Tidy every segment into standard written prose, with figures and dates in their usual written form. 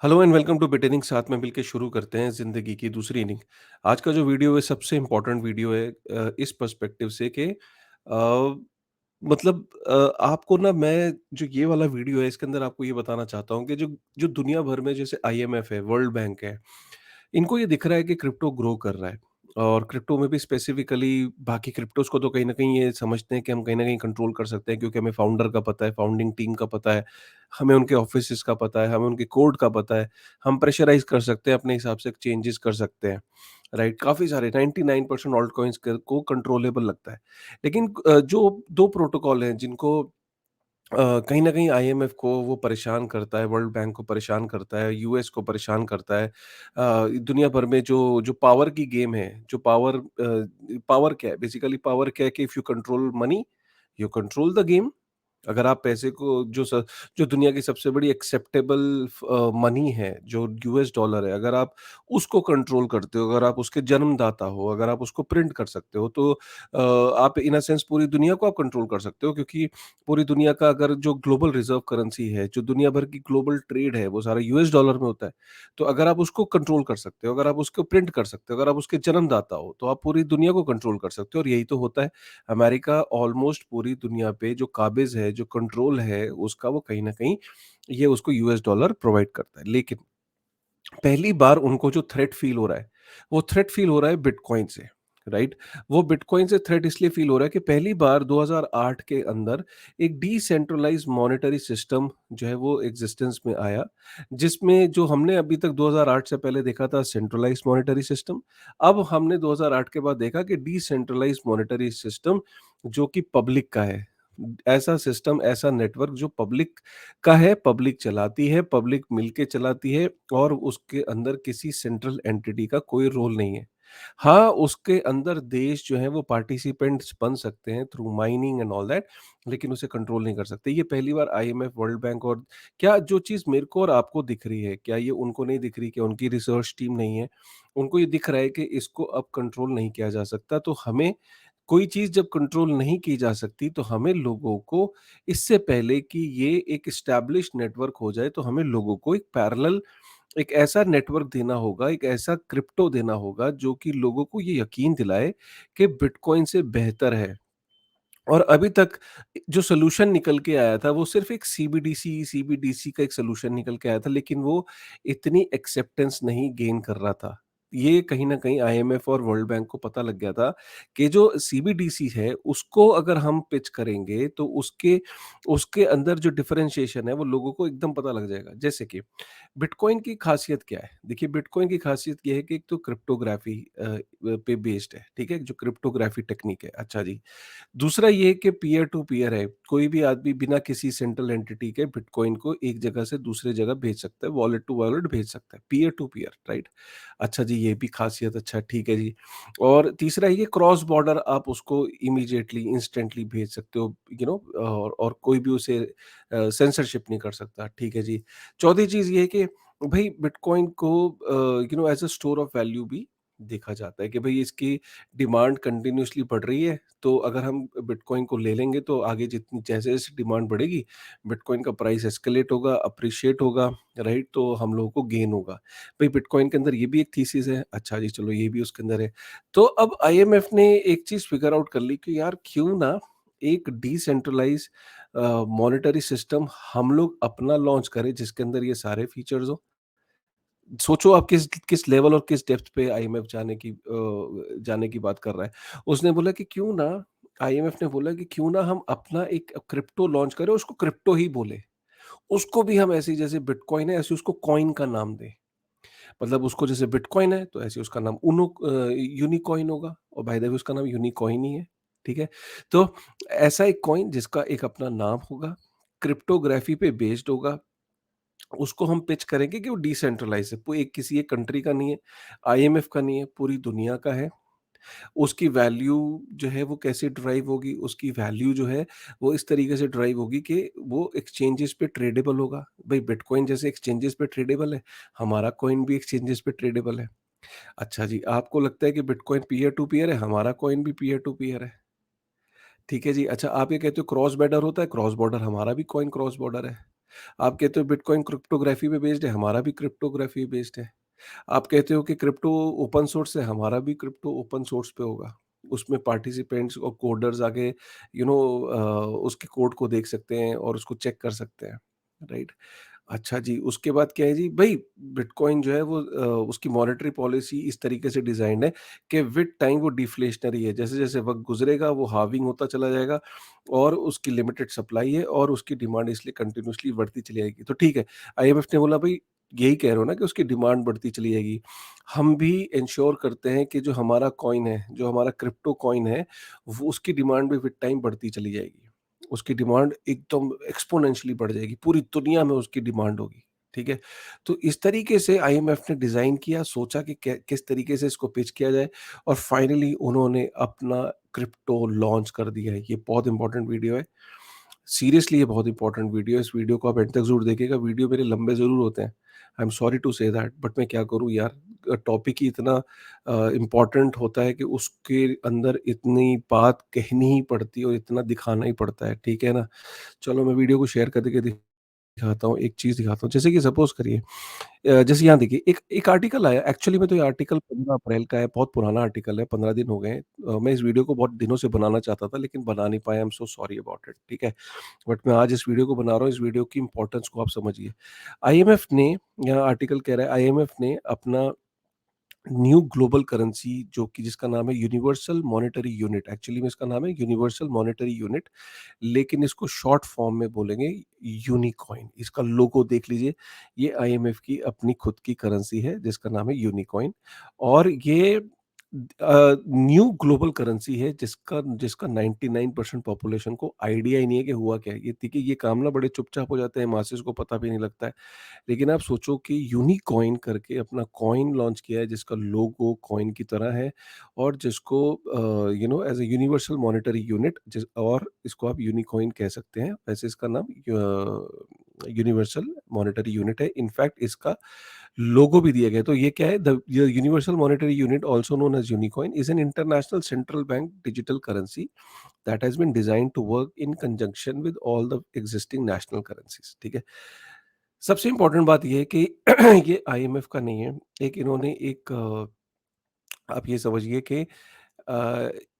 Hello and welcome to बिटेनिंग। साथ में मिलकर शुरू करते हैं ज़िंदगी की दूसरी इनिंग। आज का जो वीडियो है सबसे इम्पोर्टेंट वीडियो है इस पर्सपेक्टिव से कि आपको ना मैं जो ये वाला वीडियो है इसके अंदर आपको ये बताना चाहता हूँ कि जो जो दुनिया भर में जैसे आईएमएफ है, वर्ल्ड बैंक है, इनको ये दिख रहा है कि क्रिप्टो ग्रो कर रहा है। और क्रिप्टो में भी स्पेसिफिकली बाकी क्रिप्टोज को तो कहीं ना कहीं ये समझते हैं कि हम कहीं ना कहीं कंट्रोल कर सकते हैं, क्योंकि हमें फाउंडर का पता है, फाउंडिंग टीम का पता है, हमें उनके ऑफिस का पता है, हमें उनके कोड का पता है। हम प्रेशराइज कर सकते हैं, अपने हिसाब से चेंजेस कर सकते हैं। राइट, काफ़ी सारे 99% ऑल्ट कॉइन्स को कंट्रोलेबल लगता है। लेकिन जो दो प्रोटोकॉल हैं जिनको कहीं न कहीं आईएमएफ को वो परेशान करता है, वर्ल्ड बैंक को परेशान करता है, यूएस को परेशान करता है। दुनिया भर में जो जो पावर की गेम है, जो पावर क्या है? बेसिकली पावर क्या है कि if you control money, you control the game. अगर आप पैसे को जो दुनिया की सबसे बड़ी एक्सेप्टेबल मनी है, जो यूएस डॉलर है, अगर आप उसको कंट्रोल करते हो, अगर आप उसके जन्मदाता हो, अगर आप उसको प्रिंट कर सकते हो, तो आप इन अ सेंस पूरी दुनिया को आप कंट्रोल कर सकते हो, क्योंकि पूरी दुनिया का अगर जो ग्लोबल रिज़र्व करेंसी है, जो दुनिया भर की ग्लोबल ट्रेड है, वो सारा यूएस डॉलर में होता है। तो अगर आप उसको कंट्रोल कर सकते हो, अगर आप उसको प्रिंट कर सकते हो, अगर आप उसके जन्मदाता हो, तो आप पूरी दुनिया को कंट्रोल कर सकते हो, और यही तो होता है। अमेरिका ऑलमोस्ट पूरी दुनिया पे जो काबिज़ है, जो कंट्रोल है उसका, वो कहीं न कहीं ये उसको यूएस डॉलर प्रोवाइड करता है। लेकिन पहली बार उनको जो थ्रेट फ़ील हो रहा है, वो थ्रेट फ़ील हो रहा है बिटकॉइन से, राइट? वो बिटकॉइन से थ्रेट इसलिए फ़ील हो रहा है कि पहली बार 2008 के अंदर एक डिसेंट्रलाइज़्ड मॉनेटरी सिस्टम जो है वो एक्जिस्टेंस में आया, जिसमें जो हमने अभी तक 2008 से पहले देखा था सेंट्रलाइज़्ड मॉनेटरी सिस्टम, अब हमने 2008 के बाद देखा कि डिसेंट्रलाइज़्ड मॉनेटरी सिस्टम जो कि पब्लिक का है। ऐसा सिस्टम, ऐसा नेटवर्क जो पब्लिक का है, पब्लिक चलाती है, पब्लिक मिलके चलाती है, और उसके अंदर किसी सेंट्रल एंटिटी का कोई रोल नहीं है। हाँ, उसके अंदर देश जो हैं वो पार्टिसिपेंट्स बन सकते हैं through mining and all that, लेकिन उसे कंट्रोल नहीं कर सकते। ये पहली बार आईएमएफ, वर्ल्ड बैंक, और क्या जो चीज़ मेरे को और आपको दिख रही है, क्या ये उनको नहीं दिख रही कि उनकी रिसर्च टीम नहीं है? उनको ये दिख रहा है कि इसको अब कंट्रोल नहीं किया जा सकता, तो हमें कोई चीज़ जब कंट्रोल नहीं की जा सकती, तो हमें लोगों को इससे पहले कि ये एक एस्टैब्लिश्ड नेटवर्क हो जाए, तो हमें लोगों को एक पैरेलल, एक ऐसा नेटवर्क देना होगा, एक ऐसा क्रिप्टो देना होगा जो कि लोगों को ये यकीन दिलाए कि बिटकॉइन से बेहतर है। और अभी तक जो सॉल्यूशन निकल के आया था वो सिर्फ़ एक सीबीडीसी का एक सॉल्यूशन निकल के आया था, लेकिन वो इतनी एक्सेप्टेंस नहीं गेन कर रहा था। ये कहीं न कहीं आईएमएफ और वर्ल्ड बैंक को पता लग गया था कि जो सीबीडीसी है उसको अगर हम पिच करेंगे, तो उसके उसके अंदर जो डिफरेंशिएशन है वो लोगों को एकदम पता लग जाएगा। जैसे कि बिटकॉइन की खासियत क्या है? देखिए, बिटकॉइन की खासियत ये है कि एक तो क्रिप्टोग्राफ़ी पे बेस्ड है, ठीक है? जो क्रिप्टोग्राफ़ी टेक्निक है। अच्छा जी। दूसरा ये कि पीयर टू पीयर है, कोई भी आदमी बिना किसी सेंट्रल एंटिटी के बिटकॉइन को एक जगह से दूसरे जगह भेज सकता है, वॉलेट टू वॉलेट भेज सकता है, पीयर टू पीयर, राइट? अच्छा जी, ये भी खासियत, अच्छा ठीक है जी। और तीसरा ये क्रॉस बॉर्डर, आप उसको इमीडिएटली, इंस्टेंटली भेज सकते हो, और कोई भी उसे सेंसरशिप नहीं कर सकता, ठीक है जी। चौथी चीज़ ये है कि भई बिटकॉइन को as a store of value भी देखा जाता है कि भई इसकी डिमांड कंटिन्यूअसली बढ़ रही है, तो अगर हम बिटकॉइन को ले लेंगे तो आगे जितनी जैसे-जैसे डिमांड बढ़ेगी, बिटकॉइन का प्राइस एस्केलेट होगा, अप्रिशिएट होगा, राइट? तो हम लोगों को गेन होगा। भई बिटकॉइन के अंदर ये भी एक थीसिस है, अच्छा जी चलो ये भी उसके अंदर है। तो अब आईएमएफ ने एक चीज़ फिगर आउट कर ली कि यार क्यों ना एक डिसेंट्रलाइज़ मॉनेटरी सिस्टम हम लोग अपना लॉन्च करें, जिसके अंदर ये सारे फीचर्स हों। सोचो आप किस किस लेवल और किस डेप्थ पे आईएमएफ जाने की बात कर रहा है। उसने बोला कि क्यों ना, आईएमएफ ने बोला कि क्यों ना हम अपना एक क्रिप्टो लॉन्च करें, उसको क्रिप्टो ही बोले। उसको भी हम ऐसे ही, जैसे बिटकॉइन है ऐसे उसको कॉइन का नाम दें। मतलब उसको जैसे बिटकॉइन है तो ऐसे उसका नाम यूनिकॉइन होगा, और बाय द वे उसका नाम यूनिकॉइन ही है। ठीक है? तो ऐसा एक कॉइन जिसका एक अपना नाम होगा, क्रिप्टोग्राफी पे बेस्ड होगा, उसको हम पिच करेंगे कि वो डिसेंट्रलाइज़ है। एक किसी एक कंट्री का नहीं है, आईएमएफ का नहीं है, पूरी दुनिया का है। उसकी वैल्यू जो है वो कैसे ड्राइव होगी? उसकी वैल्यू जो है वो इस तरीके से ड्राइव होगी कि वो एक्सचेंजेस पे ट्रेडेबल होगा। भई बिटकॉइन जैसे एक्सचेंजेस पे ट्रेडेबल है, हमारा कॉइन भी एक्सचेंजेस पे ट्रेडेबल है। अच्छा जी, आपको लगता है कि बिटकॉइन पीयर टू पीयर है, हमारा कॉइन भी पीयर टू पीयर है। ठीक है जी। अच्छा, आप ये कहते हो क्रॉस बॉर्डर होता है, क्रॉस बॉर्डर, हमारा भी कॉइन क्रॉस बॉर्डर है। आप कहते हो बिटकॉइन क्रिप्टोग्राफी पे बेस्ड है, हमारा भी क्रिप्टोग्राफी बेस्ड है। आप कहते हो कि क्रिप्टो ओपन सोर्स है, हमारा भी क्रिप्टो ओपन सोर्स पे होगा। उसमें पार्टिसिपेंट्स और कोडर्स आके उसके कोड को देख सकते हैं और उसको चेक कर सकते हैं, राइट? अच्छा जी, उसके बाद क्या है जी, भई बिटकॉइन जो है वो उसकी मॉनेटरी पॉलिसी इस तरीके से डिज़ाइन्ड है कि विद टाइम वो डिफ्लेशनरी है। जैसे-जैसे वक़्त गुज़रेगा वो हार्विंग होता चला जाएगा और उसकी लिमिटेड सप्लाई है और उसकी डिमांड इसलिए कंटिन्यूअसली बढ़ती चली जाएगी। तो ठीक है, आईएमएफ ने बोला भई यही कह रहे हो ना कि उसकी डिमांड बढ़ती चली जाएगी। हम भी एंश्योर करते हैं कि जो हमारा कॉइन है, जो हमारा क्रिप्टो कॉइन है, वो उसकी डिमांड भी विद टाइम बढ़ती चली जाएगी। उसकी डिमांड एकदम एक्स्पोनेंशियली बढ़ जाएगी, पूरी दुनिया में उसकी डिमांड होगी, ठीक है? तो इस तरीके से आईएमएफ ने डिज़ाइन किया, सोचा कि कै किस तरीके से इसको पिच किया जाए और फाइनली उन्होंने अपना क्रिप्टो लॉन्च कर दिया है। ये बहुत इंपॉर्टेंट वीडियो है। सीरियसली ये बहुत इंपॉर्टेंट वीडियो है। इस वीडियो को आप एंड तक ज़रूर देखिएगा। वीडियो मेरे लंबे ज़रूर होते हैं। I am sorry to say that, but मैं क्या करूँ यार, टॉपिक ही इतना इम्पोर्टेंट होता है कि उसके अंदर इतनी बात कहनी ही पड़ती है और इतना दिखाना ही पड़ता है, ठीक है ना? चलो मैं वीडियो को शेयर करके दिखाता हूँ, एक चीज़ दिखाता हूँ। जैसे कि सपोज़ करिए जैसे यहाँ देखिए एक एक आर्टिकल आया, एक्चुअली में तो ये आर्टिकल 15 अप्रैल का है, बहुत पुराना आर्टिकल है, 15 दिन हो गए हैं। मैं इस वीडियो को बहुत दिनों से बनाना चाहता था लेकिन बना नहीं पाया, I am so sorry about it, ठीक है? बट मैं आज इस वीडियो को बना रहा हूँ, इस वीडियो की इम्पोर्टेंस को आप समझिए। आईएमएफ ने, यहाँ आर्टिकल कह रहा है आईएमएफ ने अपना न्यू ग्लोबल करेंसी जो कि जिसका नाम है यूनिवर्सल मॉनेटरी यूनिट, एक्चुअली में इसका नाम है यूनिवर्सल मॉनेटरी यूनिट, लेकिन इसको शॉर्ट फॉर्म में बोलेंगे यूनिकॉइन। इसका लोगो देख लीजिए, ये आईएमएफ की अपनी खुद की करेंसी है जिसका नाम है यूनिकॉइन और ये न्यू ग्लोबल करेंसी है जिसका जिसका 99% पॉपुलेशन को आइडिया ही नहीं है कि हुआ क्या है। ये देखिए ये काम ना बड़े चुपचाप हो जाते हैं, मासेस को पता भी नहीं लगता है। लेकिन आप सोचो कि यूनिकॉइन करके अपना कॉइन लॉन्च किया है जिसका लोगो कॉइन की तरह है और जिसको as a universal monetary unit जिस और इसको आप यूनिकॉइन कह सकते हैं। वैसे इसका नाम यूनिवर्सल मॉनेटरी यूनिट है। इनफैक्ट इसका लोगो भी दिया गया है। तो ये क्या है, the universal monetary unit also known as Unicoin is an international central bank digital currency that has been designed to work in conjunction with all the existing national currencies, ठीक है? सबसे इम्पोर्टेंट बात ये है कि ये आईएमएफ का नहीं है। एक इन्होंने एक आप ये समझिए कि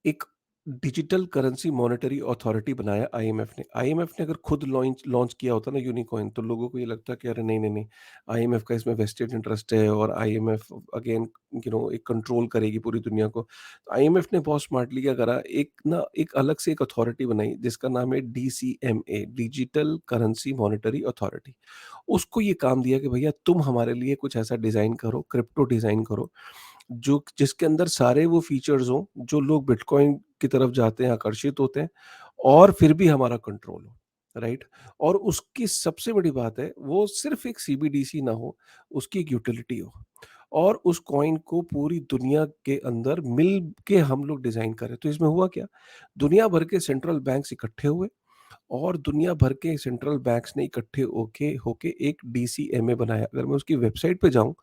एक डिजिटल करेंसी मॉनेटरी अथॉरिटी बनाया आईएमएफ ने। आईएमएफ ने अगर खुद लॉन्च लॉन्च किया होता ना यूनिकॉइन, तो लोगों को ये लगता कि अरे नहीं, नहीं, नहीं, आईएमएफ का इसमें वेस्टेड इंटरेस्ट है और आईएमएफ अगेन एक कंट्रोल करेगी पूरी दुनिया को। तो आईएमएफ ने बहुत स्मार्टली क्या करा, एक अलग से एक अथॉरिटी बनाई जिसका नाम है डीसीएमए, डिजिटल करेंसी मॉनेटरी अथॉरिटी। उसको ये काम दिया कि भैया तुम हमारे लिए कुछ ऐसा डिज़ाइन करो, क्रिप्टो डिज़ाइन करो जो जिसके अंदर सारे वो फीचर्स हों, जो लोग बिटकॉइन की तरफ जाते हैं, आकर्षित होते हैं और फिर भी हमारा कंट्रोल हो, राइट? और उसकी सबसे बड़ी बात है, वो सिर्फ़ एक सीबीडीसी ना हो, उसकी एक यूटिलिटी हो और उस कॉइन को पूरी दुनिया के अंदर मिल के हम लोग डिज़ाइन करें। तो इसमें हुआ क्या? दुनिया भर के सेंट्रल बैंक्स इकट्ठे हुए और दुनिया भर के सेंट्रल बैंक्स ने इकट्ठे होके होके एक डीसीएमए बनाया। अगर मैं उसकी वेबसाइट पे जाऊँ,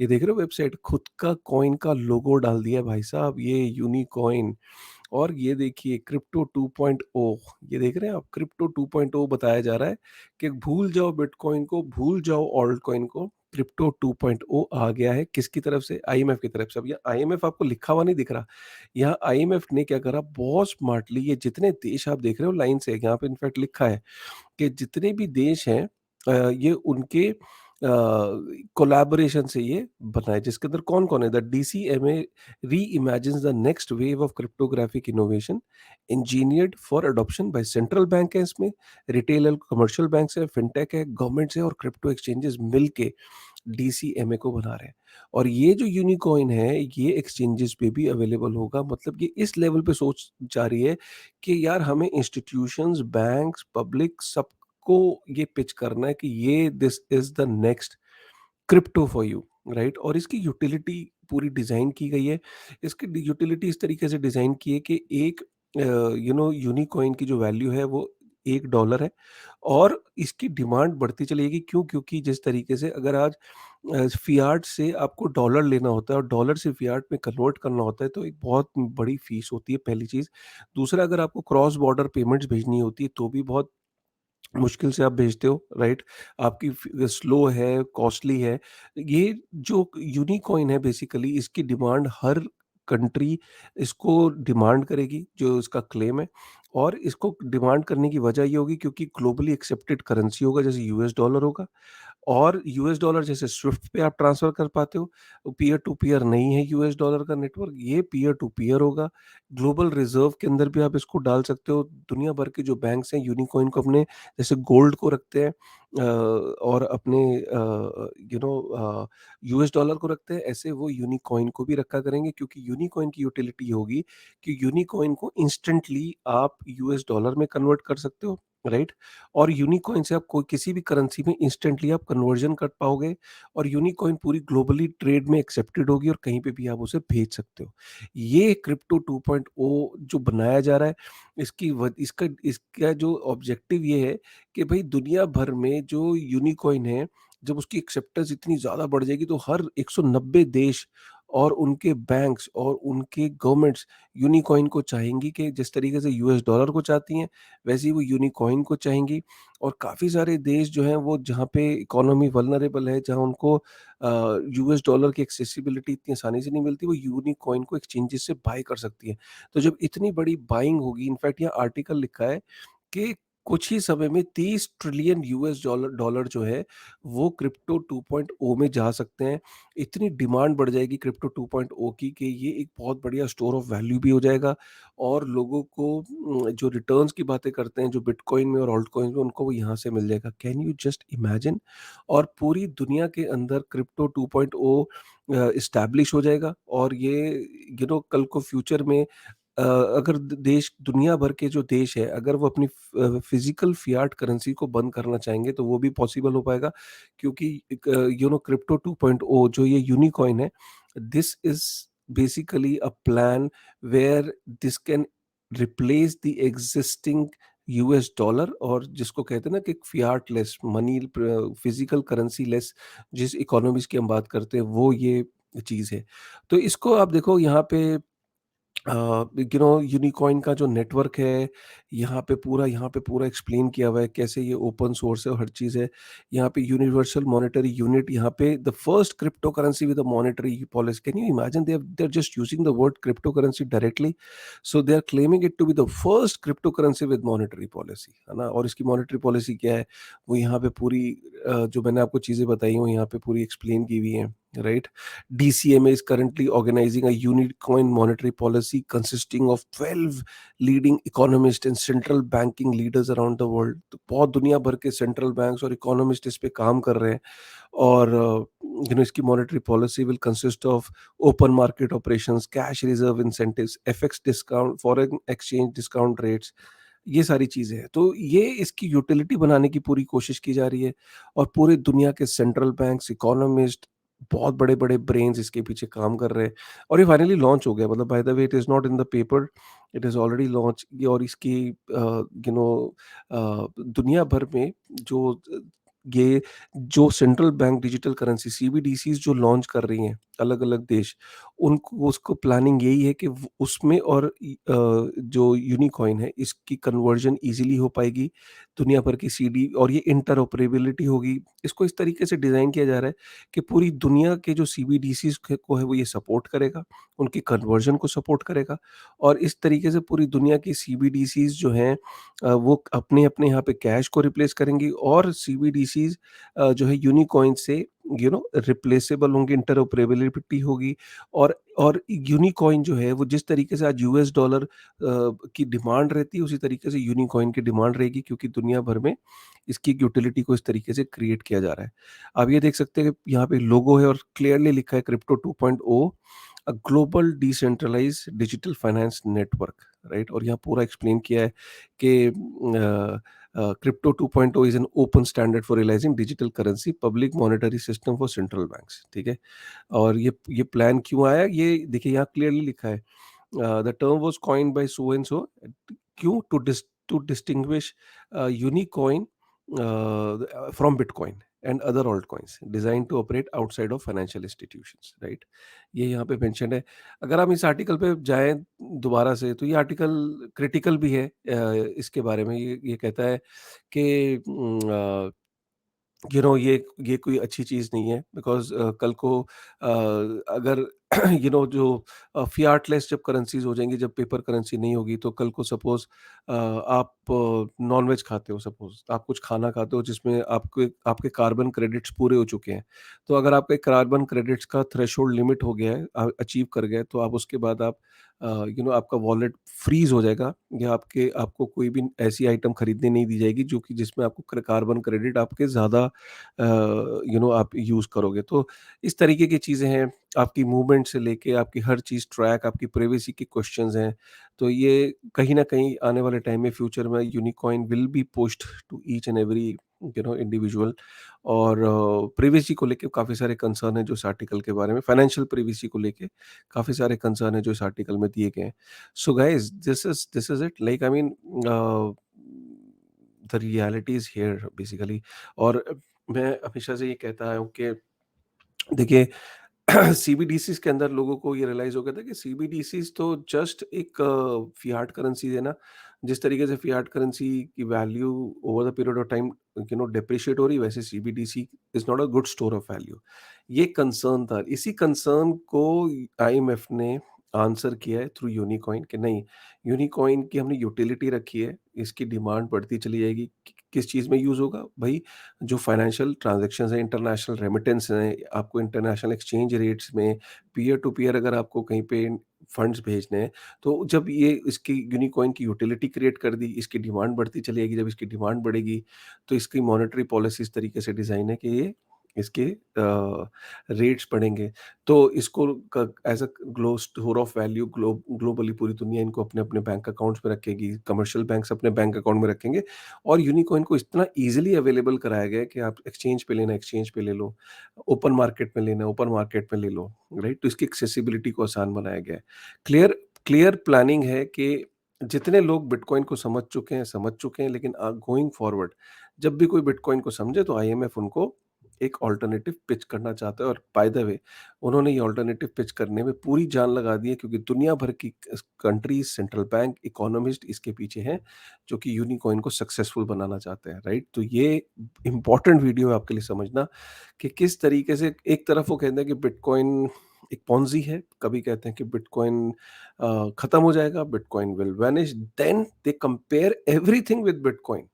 ये देख रहे हो वेबसाइट, खुद का कॉइन का लोगो डाल दिया भाई साहब, ये यूनिकॉइन। और ये देखिए क्रिप्टो 2.0, ये देख रहे हैं आप, क्रिप्टो 2.0 बताया जा रहा है कि भूल जाओ बिटकॉइन को, भूल जाओ ऑल्ट कॉइन को, क्रिप्टो 2.0 आ गया है। किसकी तरफ से? आईएमएफ की तरफ से। अब ये आईएमएफ आपको लिखा हुआ नहीं दिख रहा, यहाँ आईएमएफ ने क्या करा, बहुत स्मार्टली ये जितने देश आप देख रहे हो लाइन से, यहाँ पे इनफैक्ट लिखा है कि जितने भी देश हैं ये उनके कोलैबोरेशन से ये बना है, जिसके अंदर कौन-कौन है? The DCMA reimagines the next wave of cryptographic innovation engineered for adoption by central bank है इसमें, रिटेल एंड कमर्शियल बैंक्स है, फिनटेक है, गवर्नमेंट्स है और क्रिप्टो एक्सचेंजेस मिलके डीसीएमए को बना रहे हैं। और ये जो यूनिकॉइन है, ये एक्सचेंजेस पे भी अवेलेबल होगा। मतलब ये इस लेवल पे सोच जा रही है कि यार हमें इंस्टीट्यूशंस, बैंक्स, पब्लिक सबको ये पिच करना है कि ये this is the next crypto for you, right? और इसकी यूटिलिटी पूरी डिज़ाइन की गई है। इसकी यूटिलिटी इस तरीके से डिज़ाइन की है कि एक यूनिकॉइन की जो वैल्यू है वो $1 है और इसकी डिमांड बढ़ती चलेगी। क्यों? क्योंकि जिस तरीके से अगर आज फियाट से आपको डॉलर लेना होता है और डॉलर से फियाट में कन्वर्ट करना होता है तो एक बहुत बड़ी फीस होती है, पहली चीज़। दूसरा, अगर आपको क्रॉस बॉर्डर पेमेंट्स भेजनी होती है तो भी बहुत मुश्किल से आप भेजते हो, राइट? आपकी स्लो है, कॉस्टली है। ये जो यूनिकॉइन है बेसिकली, इसकी डिमांड हर कंट्री इसको डिमांड करेगी, जो इसका क्लेम है। और इसको डिमांड करने की वजह ये होगी क्योंकि ग्लोबली एक्सेप्टेड करेंसी होगा, जैसे यूएस डॉलर होगा। और यूएस डॉलर जैसे स्विफ्ट पे आप ट्रांसफर कर पाते हो, पीयर टू पीयर नहीं है यूएस डॉलर का नेटवर्क, ये पीयर टू पीयर होगा। ग्लोबल रिजर्व के अंदर भी आप इसको डाल सकते हो। दुनिया भर के जो बैंक्स हैं यूनिकॉइन को अपने, जैसे गोल्ड को रखते हैं और अपने यूएस डॉलर को रखते हैं, ऐसे वो यूनिकॉइन को भी रखा करेंगे, क्योंकि यूनिकॉइन की यूटिलिटी होगी कि यूनिकॉइन को इंस्टेंटली आप यूएस डॉलर में कन्वर्ट कर सकते हो, राइट? और यूनिकॉइन से आप कोई किसी भी करेंसी में इंस्टेंटली आप कन्वर्जन कर पाओगे। और यूनिकॉइन पूरी ग्लोबली ट्रेड में एक्सेप्टेड होगी और कहीं पे भी आप उसे भेज सकते हो। ये क्रिप्टो 2.0 जो बनाया जा रहा है, इसका जो ऑब्जेक्टिव ये है कि भाई दुनिया भर में जो यूनिकॉइन है, जब उसकी एक्सेप्टेंस इतनी ज़्यादा बढ़ जाएगी तो हर 190 देश और उनके बैंक्स और उनके गवर्नमेंट्स यूनिकॉइन को चाहेंगी, कि जिस तरीके से यूएस डॉलर को चाहती हैं, वैसे ही वो यूनिकॉइन को चाहेंगी। और काफ़ी सारे देश जो हैं वो, जहाँ पे इकोनॉमी वल्नरेबल है, जहाँ उनको यूएस डॉलर की एक्सेसिबिलिटी इतनी आसानी से नहीं मिलती, वो यूनिकॉइन को एक्सचेंजेस से बाय कर सकती हैं। तो जब इतनी बड़ी बाइंग होगी, इनफैक्ट यहाँ आर्टिकल लिखा है कि कुछ ही समय में 30 ट्रिलियन यूएस डॉलर डॉलर जो है वो क्रिप्टो 2.0 में जा सकते हैं। इतनी डिमांड बढ़ जाएगी क्रिप्टो 2.0 की कि ये एक बहुत बढ़िया स्टोर ऑफ वैल्यू भी हो जाएगा। और लोगों को जो रिटर्न्स की बातें करते हैं, जो बिटकॉइन में और ऑल्ट कॉइन में, उनको वो यहाँ से मिल जाएगा। Can you just imagine? और पूरी दुनिया के अंदर क्रिप्टो 2.0 इस्टैब्लिश हो जाएगा। और ये कल को फ्यूचर में अगर देश, दुनिया भर के जो देश है, अगर वो अपनी फिजिकल फियाट करेंसी को बंद करना चाहेंगे तो वो भी पॉसिबल हो पाएगा, क्योंकि क्रिप्टो 2.0 जो ये यूनिकॉइन है, this is basically a plan where this can replace the existing US dollar, और जिसको कहते हैं ना कि fiat less money, physical currency less, जिस इकोनॉमीज की हम बात करते हैं, वो ये चीज़ है। तो इसको आप देखो यहाँ पे यूनिकॉइन का जो नेटवर्क है, यहाँ पे पूरा एक्सप्लेन किया हुआ है कैसे ये ओपन सोर्स है और हर चीज़ है। यहाँ पे यूनिवर्सल मॉनेटरी यूनिट, यहाँ पे the first crypto currency with a monetary policy. Can you imagine? They are just using the word crypto currency directly, so they are claiming it to be the first crypto currency with monetary policy, है ना? और इसकी monetary policy क्या है, वो यहाँ पे पूरी जो मैंने आपको चीज़ें बताई हूँ यहाँ पे पूरी एक्सप्लेन की हुई हैं, right? DCMA is currently organizing a unicoin monetary policy consisting of 12 leading economists and central banking leaders around the world. तो बहुत दुनिया भर के सेंट्रल बैंक्स और इकोनॉमिस्ट इस पे काम कर रहे हैं। और इसकी monetary policy will consist of open market operations, cash reserve incentives, FX discount, foreign exchange discount rates, ये सारी चीज़ें हैं। तो ये इसकी यूटिलिटी बनाने की पूरी कोशिश की जा रही है। और पूरे दुनिया के सेंट्रल बैंक्स, इकोनॉमिस्ट, बहुत बड़े-बड़े ब्रेन्स इसके पीछे काम कर रहे हैं। और ये फाइनली लॉन्च हो गया, मतलब by the way it is not in the paper, it is already launch. और इसकी दुनिया भर में जो ये जो सेंट्रल बैंक डिजिटल करेंसी सीबीडीसीज़ जो लॉन्च कर रही हैं, अलग-अलग देश, उनको उसको प्लानिंग यही है कि उसमें और जो यूनिकॉइन है इसकी कन्वर्जन ईज़िली हो पाएगी दुनिया भर की सीडी, और ये इंटरऑपरेबिलिटी होगी। इसको इस तरीके से डिज़ाइन किया जा रहा है कि पूरी दुनिया के जो सीबीडीसीज़ को है वो ये सपोर्ट करेगा, उनकी कन्वर्जन को सपोर्ट करेगा। और इस तरीके से पूरी दुनिया की सीबीडीसीज़ जो हैं वो अपने-अपने यहाँ पे कैश को रिप्लेस करेंगी, और सीबीडीसीज़ जो है यूनिकॉइन से रिप्लेसेबल होंगे, इंटरऑपरेबिलिटी होगी। और यूनिकॉइन जो है वो जिस तरीके से आज यूएस डॉलर की डिमांड रहती है, उसी तरीके से यूनिकॉइन की डिमांड रहेगी, क्योंकि दुनिया भर में इसकी यूटिलिटी को इस तरीके से क्रिएट किया जा रहा है। आप ये देख सकते हैं कि यहाँ पे लोगो है और क्लियरली लिखा है crypto 2.0, a global decentralised digital finance network, right? और यहाँ पूरा एक्सप्लेन किया है कि crypto 2.0 is an open standard for realising digital currency public monetary system for central banks, ठीक है? और ये प्लान क्यों आया, ये देखिए यहाँ क्लियरली लिखा है। The term was coined by so and so, क्यों? To distinguish Unicoin from Bitcoin, and other alt coins design to operate outside of financial institutions, right? ये यहाँ पे मेंशन है। अगर हम इस आर्टिकल पे जाएं दोबारा से, तो ये आर्टिकल क्रिटिकल भी है इसके बारे में। ये कहता है कि ये कोई अच्छी चीज़ नहीं है, बिकॉज़ कल को अगर जो फियाटलेस जब करेंसीज़ हो जाएँगी, जब पेपर करेंसी नहीं होगी, तो कल को सपोज़ आप नॉन-वेज खाते हो, सपोज़ आप कुछ खाना खाते हो जिसमें आपके आपके कार्बन क्रेडिट्स पूरे हो चुके हैं। तो अगर आपके कार्बन क्रेडिट्स का थ्रेशोल्ड लिमिट हो गया है, अचीव कर गए, तो आप उसके बाद आप आपका वॉलेट फ्रीज़ हो जाएगा, या आपको कोई भी ऐसी आइटम खरीदने नहीं दी जाएगी जो कि जिसमें आपको कार्बन क्रेडिट आपके ज़्यादा आप यूज़ करोगे। तो इस तरीके की चीज़ें हैं, आपकी मूवमेंट से लेके आपकी हर चीज़ ट्रैक, आपकी प्राइवेसी के क्वेश्चंस हैं। तो ये कहीं न कहीं आने वाले टाइम में, फ्यूचर में, Unicoin will be pushed to each and every individual. और प्राइवेसी को लेके काफ़ी सारे कंसर्न हैं जो इस आर्टिकल के बारे में, फाइनेंशियल प्राइवेसी को लेके काफ़ी सारे कंसर्न हैं जो इस आर्टिकल में दिए गए हैं। So guys, this is it, like I mean the reality is here basically. और मैं हमेशा से ये कहता आया हूँ कि देखिए, सीबीडीसीज़ के अंदर लोगों को ये रियलाइज़ हो गया था कि सीबीडीसीज़ तो जस्ट एक फियाट करेंसी है ना। जिस तरीके से फियाट करेंसी की value over the period of time depreciate हो रही है, वैसे CBDC is not a good store of value. ये कंसर्न था। इसी कंसर्न को आईएमएफ ने आंसर किया है थ्रू यूनिकॉइन कि नहीं, यूनिकॉइन की हमने यूटिलिटी रखी है, इसकी डिमांड बढ़ती चली जाएगी। किस चीज़ में यूज़ होगा? भई, जो फाइनेंशियल ट्रांज़ैक्शंस हैं, इंटरनेशनल रेमिटेंस हैं, आपको इंटरनेशनल एक्सचेंज रेट्स में पीयर टू पीयर अगर आपको कहीं पे फंड्स भेजने हैं, तो जब ये इसकी यूनिकॉइन की यूटिलिटी क्रिएट कर दी, इसकी डिमांड बढ़ती चली जाएगी। जब इसकी डिमांड बढ़ेगी, तो इसकी मॉनेटरी पॉलिसी इस तरीके से डिज़ाइन है कि ये इसके रेट्स बढ़ेंगे। तो इसको क as a store of value globally पूरी दुनिया इनको अपने-अपने बैंक अकाउंट्स में रखेगी, कमर्शियल बैंक्स अपने बैंक अकाउंट में रखेंगे। और यूनिकॉइन को इतना ईज़िली अवेलेबल कराया गया है कि आप एक्सचेंज पे लेना है, एक्सचेंज पे ले लो, ओपन मार्केट में लेना है, ओपन मार्केट में ले लो, राइट? तो इसकी एक्सेसिबिलिटी को आसान बनाया गया है। क्लियर क्लियर प्लानिंग है कि जितने लोग बिटकॉइन को समझ चुके हैं, लेकिन गोइंग फॉरवर्ड जब भी कोई बिटकॉइन को समझे, तो आईएमएफ उनको एक अल्टरनेटिव पिच करना चाहता है। और बाय द वे, उन्होंने ये अल्टरनेटिव पिच करने में पूरी जान लगा दी है, क्योंकि दुनिया भर की कंट्रीज, सेंट्रल बैंक, इकोनॉमिस्ट इसके पीछे हैं, जो कि यूनिकॉइन को सक्सेसफुल बनाना चाहते हैं, राइट? तो ये इंपॉर्टेंट वीडियो है आपके लिए समझना कि किस तरीके से एक तरफ वो कहते हैं कि बिटकॉइन एक पॉन्जी है, कभी कहते हैं कि बिटकॉइन खत्म हो जाएगा, bitcoin will vanish, then they compare everything with bitcoin.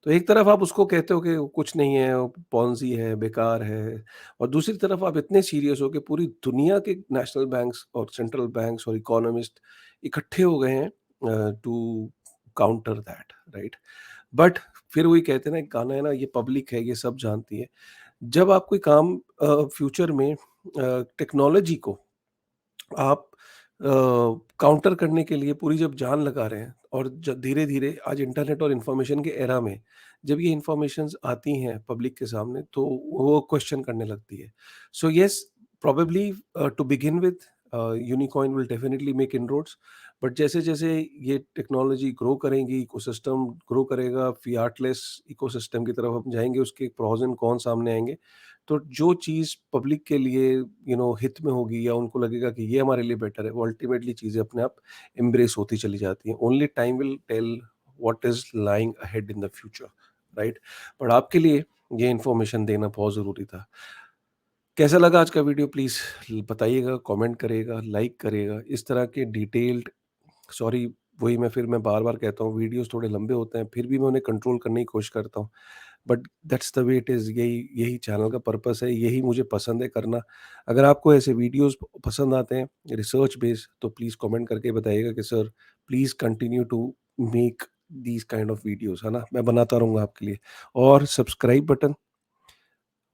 तो एक तरफ आप उसको कहते हो कि वो कुछ नहीं है, वो पॉन्ज़ी है, बेकार है, और दूसरी तरफ आप इतने सीरियस हो कि पूरी दुनिया के नेशनल बैंक्स और सेंट्रल बैंक्स और इकोनॉमिस्ट इकट्ठे हो गए हैं to counter that, right? But फिर वही कहते हैं ना, एक गाना है ना, ये पब्लिक है, ये सब जानती है। जब आप कोई काम फ्यूचर में टेक्नोलॉजी को आप काउंटर करने के लिए पूरी जब जान लगा रहे हैं, और धीरे-धीरे आज इंटरनेट और इन्फॉर्मेशन के एरा में जब ये इन्फॉर्मेशंस आती हैं पब्लिक के सामने, तो वो क्वेश्चन करने लगती है। So yes, probably to begin with Unicoin will definitely make inroads, but जैसे-जैसे ये टेक्नोलॉजी ग्रो करेंगी, इकोसिस्टम ग्रो करेगा, फियाटलेस इकोसिस्टम की तरफ हम जाएँगे, उसके प्रोस एंड कॉन्स सामने आएँगे। तो जो चीज़ पब्लिक के लिए हित में होगी, या उनको लगेगा कि ये हमारे लिए बेटर है, वो अल्टीमेटली चीज़ें अपने आप एम्ब्रेस होती चली जाती हैं। Only time will tell what is lying ahead in the future, right? But आपके लिए ये इन्फॉर्मेशन देना बहुत ज़रूरी था। कैसा लगा आज का वीडियो, प्लीज़ बताइएगा, कमेंट करिएगा, लाइक करिएगा। इस तरह के डिटेल्ड, सॉरी, वही मैं बार-बार कहता हूँ, वीडियोज़ थोड़े लंबे होते हैं, फिर भी मैं उन्हें कंट्रोल करने की कोशिश करता हूँ। But that's the way it is. यही यही चैनल का पर्पस है, यही मुझे पसंद है करना। अगर आपको ऐसे वीडियोज़ पसंद आते हैं रिसर्च बेस्ड, तो प्लीज़ कमेंट करके बताइएगा कि sir, please continue to make these kind of videos, है ना? मैं बनाता रहूँगा आपके लिए। और सब्सक्राइब बटन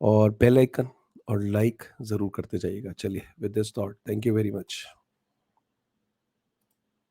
और बेल आइकन और लाइक ज़रूर करते जाइएगा। चलिए, with this thought, thank you very much.